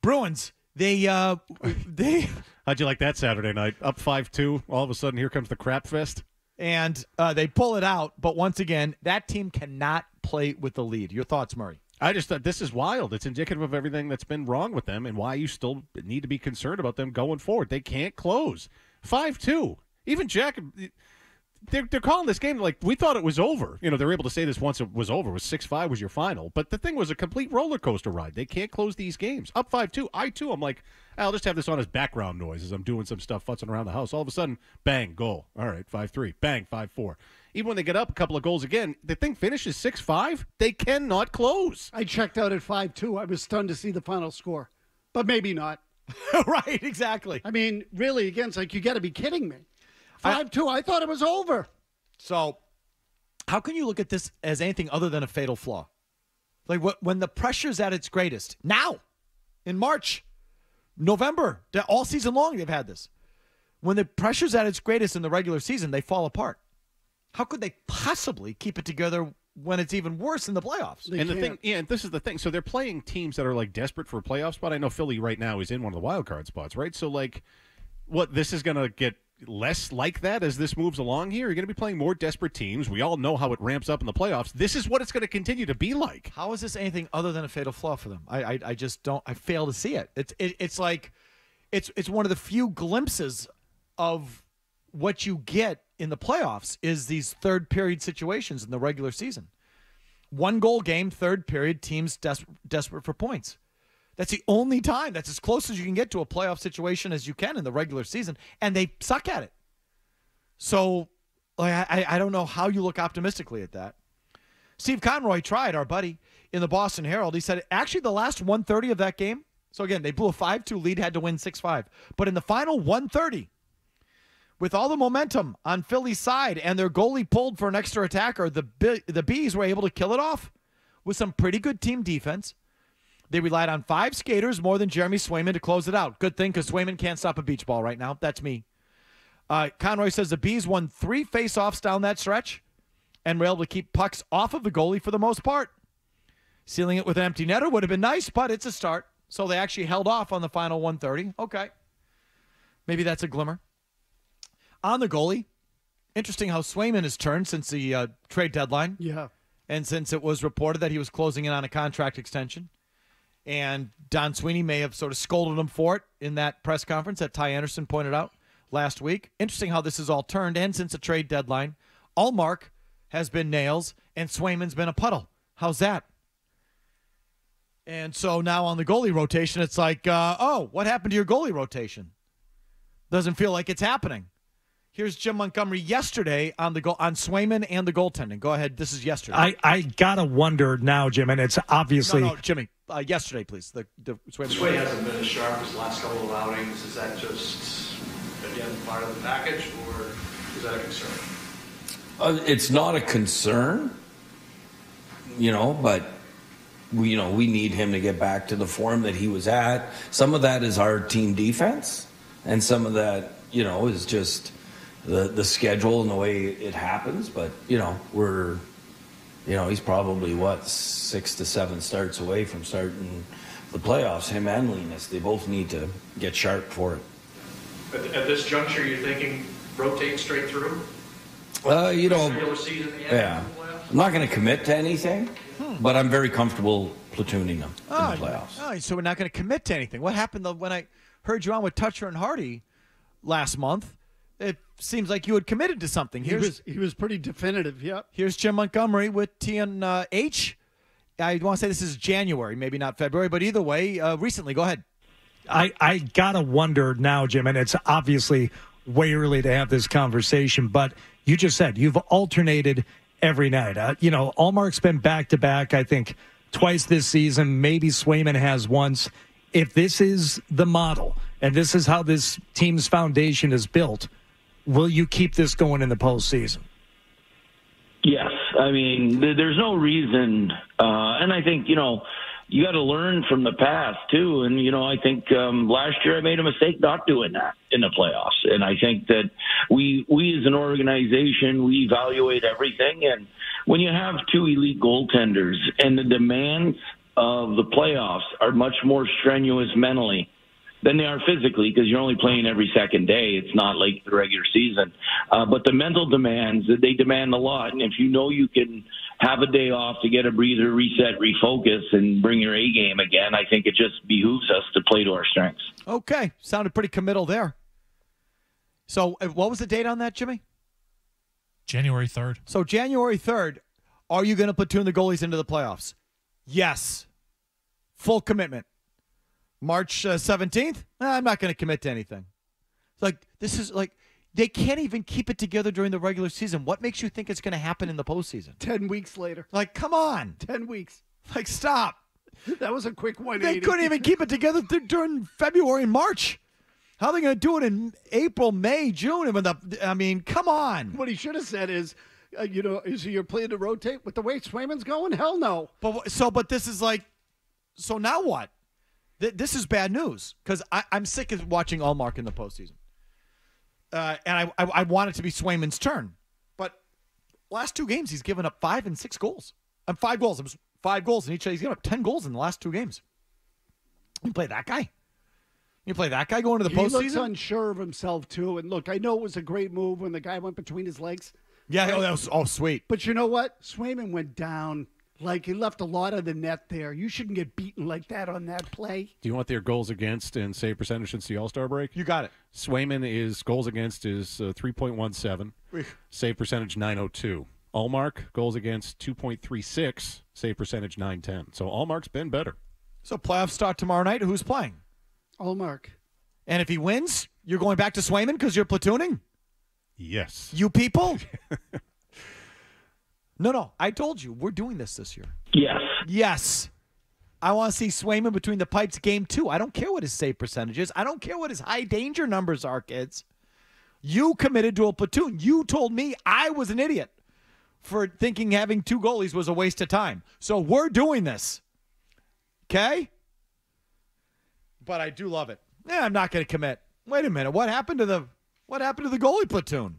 Bruins, they How'd you like that Saturday night? Up 5-2. All of a sudden, here comes the crap fest. And they pull it out. But once again, that team cannot play with the lead. Your thoughts, Murray? I just thought this is wild. It's indicative of everything that's been wrong with them and why you still need to be concerned about them going forward. They can't close. 5-2. Even Jack, they're calling this game like we thought it was over. You know, they were able to say this once it was over. It was 6-5 was your final. But the thing was a complete roller coaster ride. They can't close these games. Up 5-2. I'm like, I'll just have this on as background noise as I'm doing some stuff futzing around the house. All of a sudden, bang, goal. All right, 5-3. Bang, 5-4. Even when they get up a couple of goals again, the thing finishes 6-5. They cannot close. I checked out at 5-2. I was stunned to see the final score. But maybe not. Right, exactly. I mean, really, again, it's like, you got to be kidding me. 5-2, I thought it was over. So how can you look at this as anything other than a fatal flaw? Like when the pressure's at its greatest, now, in March, November, all season long they've had this. When the pressure's at its greatest in the regular season, they fall apart. How could they possibly keep it together when it's even worse in the playoffs? And the thing, and this is the thing. So they're playing teams that are like desperate for a playoff spot. I know Philly right now is in one of the wild card spots, right? So like, what, this is going to get less like that as this moves along here? You're going to be playing more desperate teams. We all know how it ramps up in the playoffs. This is what it's going to continue to be like. How is this anything other than a fatal flaw for them? I just don't. I fail to see it. It's like it's one of the few glimpses of what you get in the playoffs is these third period situations in the regular season. 1 goal game, third period, teams desperate for points. That's the only time. That's as close as you can get to a playoff situation as you can in the regular season, and they suck at it. So I don't know how you look optimistically at that. Steve Conroy tried, our buddy, in the Boston Herald. He said, actually, the last 1:30 of that game, so again, they blew a 5-2 lead, had to win 6-5. But in the final 1:30, with all the momentum on Philly's side and their goalie pulled for an extra attacker, the Bees were able to kill it off with some pretty good team defense. They relied on 5 skaters more than Jeremy Swayman to close it out. Good thing, because Swayman can't stop a beach ball right now. That's me. Conroy says the Bees won 3 face-offs down that stretch and were able to keep pucks off of the goalie for the most part. Sealing it with an empty netter would have been nice, but it's a start. So they actually held off on the final 1:30. Okay. Maybe that's a glimmer. On the goalie, interesting how Swayman has turned since the trade deadline. Yeah. And since it was reported that he was closing in on a contract extension. And Don Sweeney may have sort of scolded him for it in that press conference that Ty Anderson pointed out last week. Interesting how this has all turned. And since the trade deadline, Allmark has been nails and Swayman's been a puddle. How's that? And so now on the goalie rotation, it's like, what happened to your goalie rotation? Doesn't feel like it's happening. Here's Jim Montgomery yesterday on on Swayman and the goaltending. Go ahead. This is yesterday. I gotta wonder now, Jim, and it's obviously no, Jimmy. Yesterday, please. The Swayman. Sway hasn't been as sharp as the last couple of outings. Is that just again part of the package, or is that a concern? It's not a concern, but we need him to get back to the form that he was at. Some of that is our team defense, and some of that, is just the schedule and the way it happens. But we're, he's probably 6 to 7 starts away from starting the playoffs. Him and Linus, they both need to get sharp for it. At this juncture, you're thinking rotate straight through? Regular season, yeah. I'm not going to commit to anything, but I'm very comfortable platooning them in the playoffs. Oh, so we're not going to commit to anything. What happened when I heard you on with Toucher and Hardy last month? It seems like you had committed to something. He was pretty definitive, yep. Here's Jim Montgomery with TNH. I want to say this is January, maybe not February, but either way, recently. Go ahead. I gotta wonder now, Jim, and it's obviously way early to have this conversation, but you just said you've alternated every night. Allmark's been back-to-back, I think, twice this season. Maybe Swayman has once. If this is the model, and this is how this team's foundation is built, will you keep this going in the postseason? Yes. I mean, there's no reason. And I think, you got to learn from the past, too. And, I think last year I made a mistake not doing that in the playoffs. And I think that we as an organization, we evaluate everything. And when you have 2 elite goaltenders and the demands of the playoffs are much more strenuous mentally than they are physically, because you're only playing every second day. It's not like the regular season. But the mental demands, they demand a lot. And if you know you can have a day off to get a breather, reset, refocus, and bring your A game again, I think it just behooves us to play to our strengths. Okay. Sounded pretty committal there. So what was the date on that, Jimmy? January 3rd. So January 3rd, are you going to platoon the goalies into the playoffs? Yes. Full commitment. March 17th? I'm not going to commit to anything. It's like, this is like, they can't even keep it together during the regular season. What makes you think it's going to happen in the postseason? 10 weeks later. Like, come on. 10 weeks. Like, stop. That was a quick 180. They couldn't even keep it together during February and March. How are they going to do it in April, May, June? I mean, come on. What he should have said is, is your plan to rotate with the way Swayman's going? Hell no. But this is like, so now what? This is bad news, because I'm sick of watching Allmark in the postseason. And I want it to be Swayman's turn. But last two games, he's given up 5 and 6 goals. 5 goals. 5 goals in each. He's given up 10 goals in the last 2 games. You play that guy? You play that guy going to the postseason? He looks unsure of himself, too. And look, I know it was a great move when the guy went between his legs. Yeah, that was sweet. But you know what? Swayman went down. Like, he left a lot of the net there. You shouldn't get beaten like that on that play. Do you want their goals against and save percentage since the All-Star break? You got it. Swayman is goals against is 3.17, save percentage 902. Allmark, goals against 2.36, save percentage 910. So Allmark's been better. So playoffs start tomorrow night. Who's playing? Allmark. And if he wins, you're going back to Swayman because you're platooning? Yes. You people? No. I told you. We're doing this year. Yes. Yes. I want to see Swayman between the pipes game 2. I don't care what his save percentage is. I don't care what his high danger numbers are, kids. You committed to a platoon. You told me I was an idiot for thinking having 2 goalies was a waste of time. So we're doing this. Okay? But I do love it. Yeah, I'm not going to commit. Wait a minute. What happened to the goalie platoon?